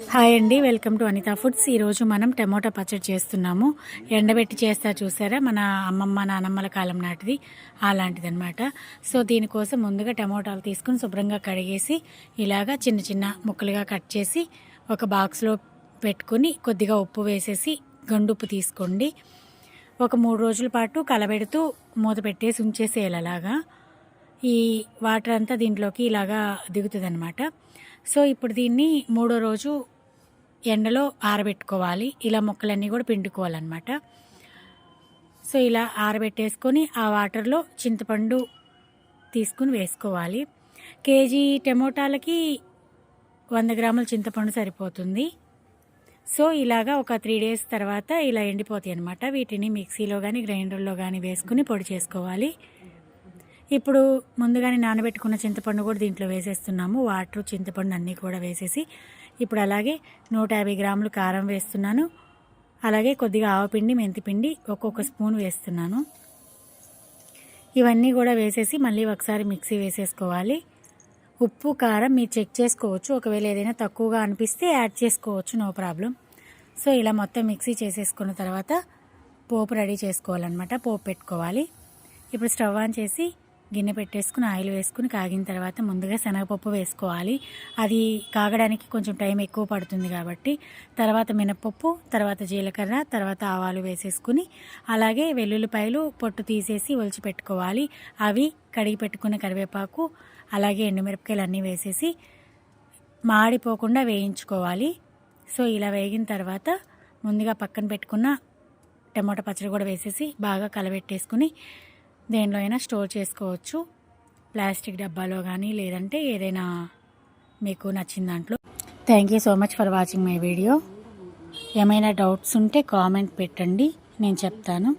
Hi అండి, welcome to Anita foods. ఈరోజు మనం టమోటా పచ్చడి చేస్తున్నాము. ఎండబెట్టి చేస్తా చూసారా, మన అమ్మమ్మ నానమ్మల కాలం నాటిది అలాంటిది అనమాట. సో దీనికోసం ముందుగా టమోటాలు తీసుకుని శుభ్రంగా కడిగేసి ఇలాగా చిన్న చిన్న ముక్కలుగా కట్ చేసి ఒక బాక్స్లో పెట్టుకుని కొద్దిగా ఉప్పు వేసేసి గండుప్పు తీసుకోండి. ఒక 3 రోజుల పాటు కలబెడుతూ మూత పెట్టేసి ఉంచేసేయాలి. అలాగా ఈ వాటర్ అంతా దీంట్లోకి ఇలాగా దిగుతుంది అనమాట. సో ఇప్పుడు దీన్ని 3వ రోజు ఎండలో ఆరబెట్టుకోవాలి. ఇలా ముక్కలన్నీ కూడా పిండుకోవాలన్నమాట. సో ఇలా ఆరబెట్టేసుకొని ఆ వాటర్లో చింతపండు తీసుకుని వేసుకోవాలి. కేజీ టమోటాలకి 100 గ్రాముల చింతపండు సరిపోతుంది. సో ఇలాగా ఒక 3 డేస్ తర్వాత ఇలా ఎండిపోతాయి అన్నమాట. వీటిని మిక్సీలో కానీ గ్రైండర్లో కానీ వేసుకుని పొడి చేసుకోవాలి. ఇప్పుడు ముందుగానే నానబెట్టుకున్న చింతపండు కూడా దీంట్లో వేసేస్తున్నాము. వాటర్, చింతపండు అన్నీ కూడా వేసేసి ఇప్పుడు అలాగే 150 గ్రాములు కారం వేస్తున్నాను. అలాగే కొద్దిగా ఆవపిండి, మెంతిపిండి ఒక్కొక్క స్పూన్ వేస్తున్నాను. ఇవన్నీ కూడా వేసేసి మళ్ళీ ఒకసారి మిక్సీ వేసేసుకోవాలి. ఉప్పు, కారం మీరు చెక్ చేసుకోవచ్చు. ఒకవేళ ఏదైనా తక్కువగా అనిపిస్తే యాడ్ చేసుకోవచ్చు, నో ప్రాబ్లం. సో ఇలా మొత్తం మిక్సీ చేసేసుకున్న తర్వాత పోపు రెడీ చేసుకోవాలన్నమాట. పోపు పెట్టుకోవాలి. ఇప్పుడు స్టవ్ ఆన్ చేసి గిన్నె పెట్టేసుకుని ఆయిల్ వేసుకుని కాగిన తర్వాత ముందుగా శనగపప్పు వేసుకోవాలి. అది కాగడానికి కొంచెం టైం ఎక్కువ పడుతుంది కాబట్టి తర్వాత మినపప్పు, తర్వాత జీలకర్ర, తర్వాత ఆవాలు వేసేసుకుని అలాగే వెల్లుల్లిపాయలు పొట్టు తీసేసి ఒలిచి పెట్టుకోవాలి. అవి కడిగి పెట్టుకున్న కరివేపాకు అలాగే ఎండుమిరపకాయలు అన్నీ వేసేసి మాడిపోకుండా వేయించుకోవాలి. సో ఇలా వేగిన తర్వాత ముందుగా పక్కన పెట్టుకున్న టమోటా పచ్చడి కూడా వేసేసి బాగా కలబెట్టేసుకుని దేనిలో అయినా స్టోర్ చేసుకోవచ్చు. ప్లాస్టిక్ డబ్బాలో కానీ లేదంటే ఏదైనా మీకు నచ్చిన దాంట్లో. Thank you so much for watching my video. ఏమైనా డౌట్స్ ఉంటే కామెంట్ పెట్టండి, నేను చెప్తాను.